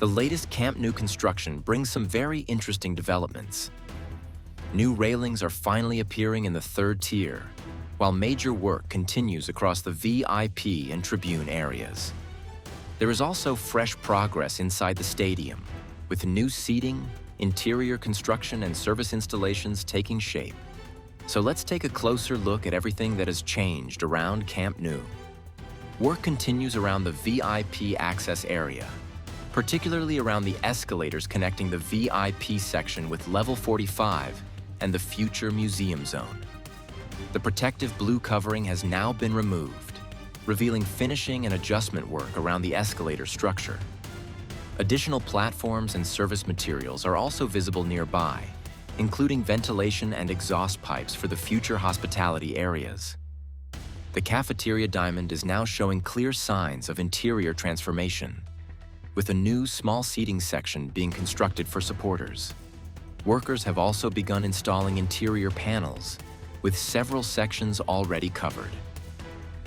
The latest Camp Nou construction brings some very interesting developments. New railings are finally appearing in the third tier, while major work continues across the VIP and Tribune areas. There is also fresh progress inside the stadium, with new seating, interior construction, and service installations taking shape. So let's take a closer look at everything that has changed around Camp Nou. Work continues around the VIP access area, particularly around the escalators connecting the VIP section with level 45 and the future museum zone. The protective blue covering has now been removed, revealing finishing and adjustment work around the escalator structure. Additional platforms and service materials are also visible nearby, including ventilation and exhaust pipes for the future hospitality areas. The cafeteria diamond is now showing clear signs of interior transformation, with a new small seating section being constructed for supporters. Workers have also begun installing interior panels, with several sections already covered.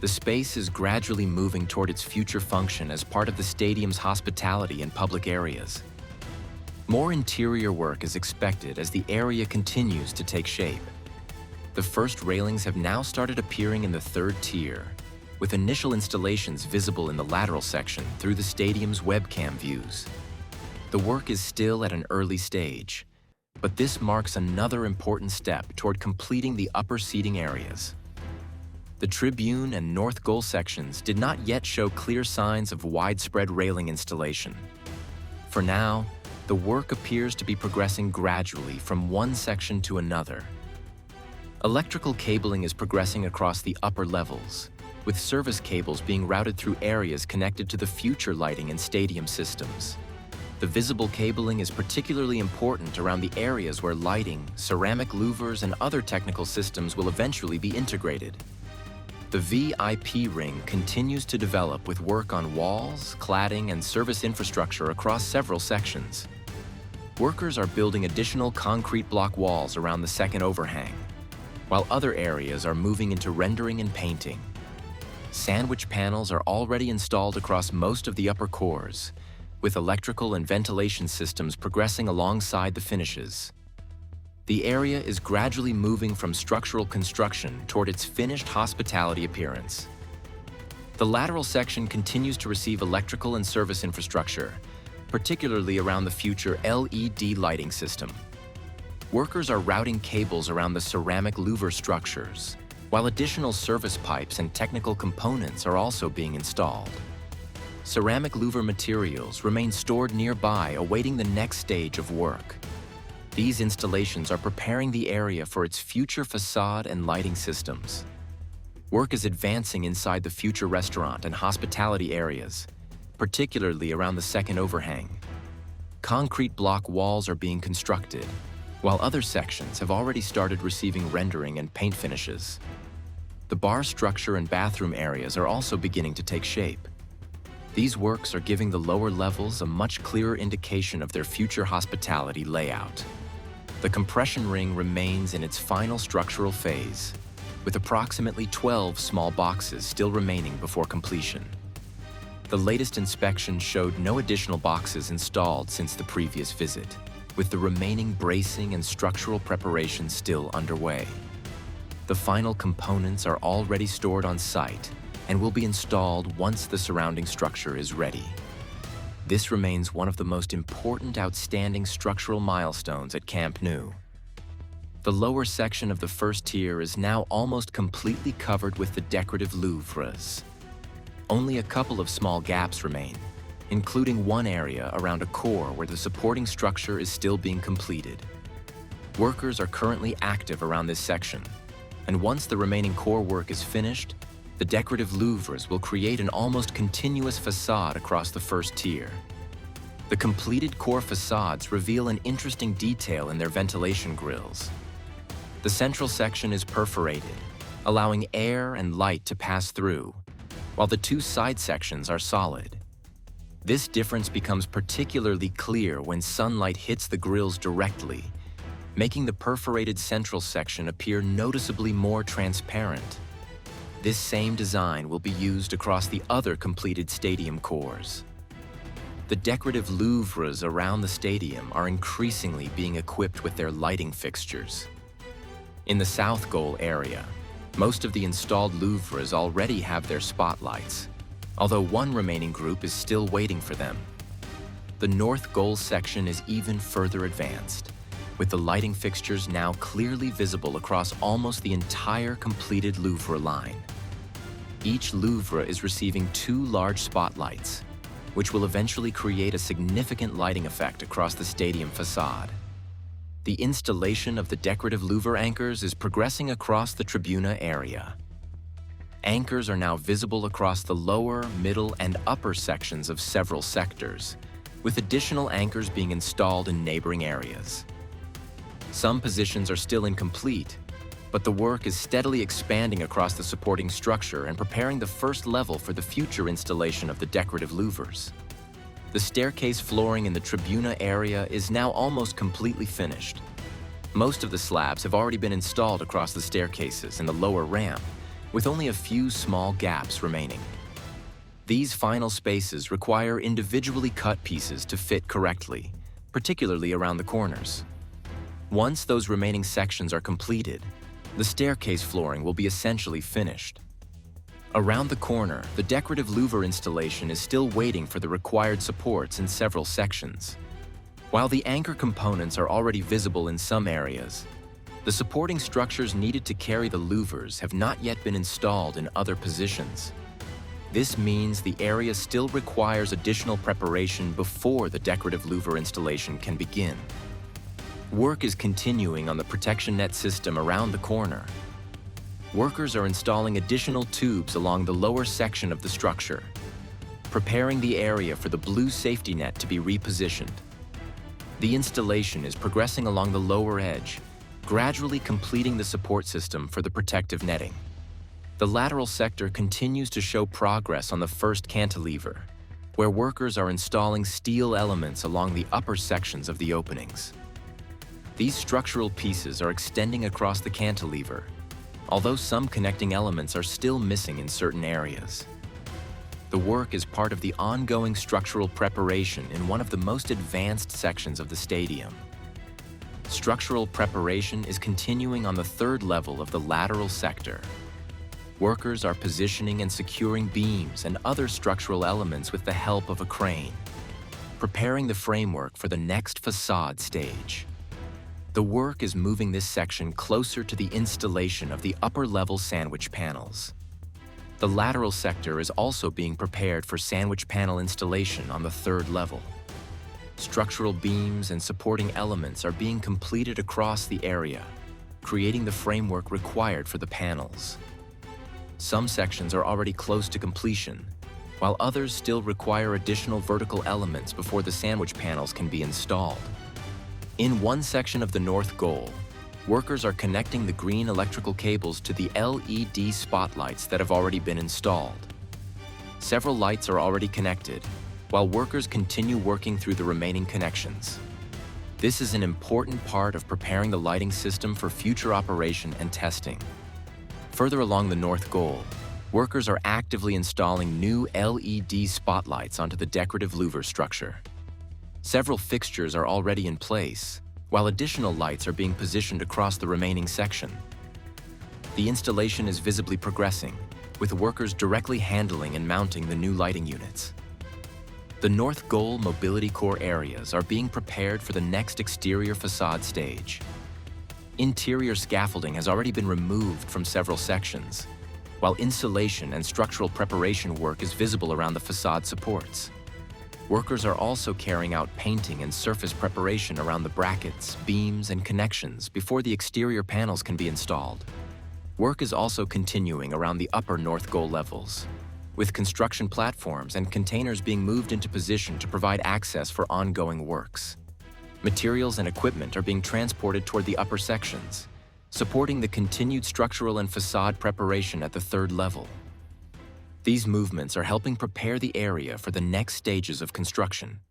The space is gradually moving toward its future function as part of the stadium's hospitality and public areas. More interior work is expected as the area continues to take shape. The first railings have now started appearing in the third tier, with initial installations visible in the lateral section through the stadium's webcam views. The work is still at an early stage, but this marks another important step toward completing the upper seating areas. The Tribune and North Goal sections did not yet show clear signs of widespread railing installation. For now, the work appears to be progressing gradually from one section to another. Electrical cabling is progressing across the upper levels, with service cables being routed through areas connected to the future lighting and stadium systems. The visible cabling is particularly important around the areas where lighting, ceramic louvers, and other technical systems will eventually be integrated. The VIP ring continues to develop with work on walls, cladding, and service infrastructure across several sections. Workers are building additional concrete block walls around the second overhang, while other areas are moving into rendering and painting. Sandwich panels are already installed across most of the upper cores, with electrical and ventilation systems progressing alongside the finishes. The area is gradually moving from structural construction toward its finished hospitality appearance. The lateral section continues to receive electrical and service infrastructure, particularly around the future LED lighting system. Workers are routing cables around the ceramic louver structures, while additional service pipes and technical components are also being installed. Ceramic louver materials remain stored nearby, awaiting the next stage of work. These installations are preparing the area for its future facade and lighting systems. Work is advancing inside the future restaurant and hospitality areas, particularly around the second overhang. Concrete block walls are being constructed, while other sections have already started receiving rendering and paint finishes. The bar structure and bathroom areas are also beginning to take shape. These works are giving the lower levels a much clearer indication of their future hospitality layout. The compression ring remains in its final structural phase, with approximately 12 small boxes still remaining before completion. The latest inspection showed no additional boxes installed since the previous visit, with the remaining bracing and structural preparation still underway. The final components are already stored on site and will be installed once the surrounding structure is ready. This remains one of the most important outstanding structural milestones at Camp Nou. The lower section of the first tier is now almost completely covered with the decorative louvres. Only a couple of small gaps remain, including one area around a core where the supporting structure is still being completed. Workers are currently active around this section, and once the remaining core work is finished, the decorative louvres will create an almost continuous facade across the first tier. The completed core facades reveal an interesting detail in their ventilation grills. The central section is perforated, allowing air and light to pass through, while the two side sections are solid. This difference becomes particularly clear when sunlight hits the grills directly, making the perforated central section appear noticeably more transparent. This same design will be used across the other completed stadium cores. The decorative louvres around the stadium are increasingly being equipped with their lighting fixtures. In the south goal area, most of the installed louvres already have their spotlights, although one remaining group is still waiting for them. The north goal section is even further advanced, with the lighting fixtures now clearly visible across almost the entire completed louvre line. Each louvre is receiving 2 large spotlights, which will eventually create a significant lighting effect across the stadium facade. The installation of the decorative louver anchors is progressing across the Tribuna area. Anchors are now visible across the lower, middle, and upper sections of several sectors, with additional anchors being installed in neighboring areas. Some positions are still incomplete, but the work is steadily expanding across the supporting structure and preparing the first level for the future installation of the decorative louvers. The staircase flooring in the Tribuna area is now almost completely finished. Most of the slabs have already been installed across the staircases and the lower ramp, with only a few small gaps remaining. These final spaces require individually cut pieces to fit correctly, particularly around the corners. Once those remaining sections are completed, the staircase flooring will be essentially finished. Around the corner, the decorative louver installation is still waiting for the required supports in several sections. While the anchor components are already visible in some areas, the supporting structures needed to carry the louvers have not yet been installed in other positions. This means the area still requires additional preparation before the decorative louver installation can begin. Work is continuing on the protection net system around the corner. Workers are installing additional tubes along the lower section of the structure, preparing the area for the blue safety net to be repositioned. The installation is progressing along the lower edge, gradually completing the support system for the protective netting. The lateral sector continues to show progress on the first cantilever, where workers are installing steel elements along the upper sections of the openings. These structural pieces are extending across the cantilever, although some connecting elements are still missing in certain areas. The work is part of the ongoing structural preparation in one of the most advanced sections of the stadium. Structural preparation is continuing on the 3rd level of the lateral sector. Workers are positioning and securing beams and other structural elements with the help of a crane, preparing the framework for the next facade stage. The work is moving this section closer to the installation of the upper-level sandwich panels. The lateral sector is also being prepared for sandwich panel installation on the 3rd level. Structural beams and supporting elements are being completed across the area, creating the framework required for the panels. Some sections are already close to completion, while others still require additional vertical elements before the sandwich panels can be installed. In one section of the north goal, workers are connecting the green electrical cables to the LED spotlights that have already been installed. Several lights are already connected, while workers continue working through the remaining connections. This is an important part of preparing the lighting system for future operation and testing. Further along the north goal, workers are actively installing new LED spotlights onto the decorative louver structure. Several fixtures are already in place, while additional lights are being positioned across the remaining section. The installation is visibly progressing, with workers directly handling and mounting the new lighting units. The north goal mobility core areas are being prepared for the next exterior facade stage. Interior scaffolding has already been removed from several sections, while insulation and structural preparation work is visible around the facade supports. Workers are also carrying out painting and surface preparation around the brackets, beams, and connections before the exterior panels can be installed. Work is also continuing around the upper north goal levels, with construction platforms and containers being moved into position to provide access for ongoing works. Materials and equipment are being transported toward the upper sections, supporting the continued structural and facade preparation at the 3rd level. These movements are helping prepare the area for the next stages of construction.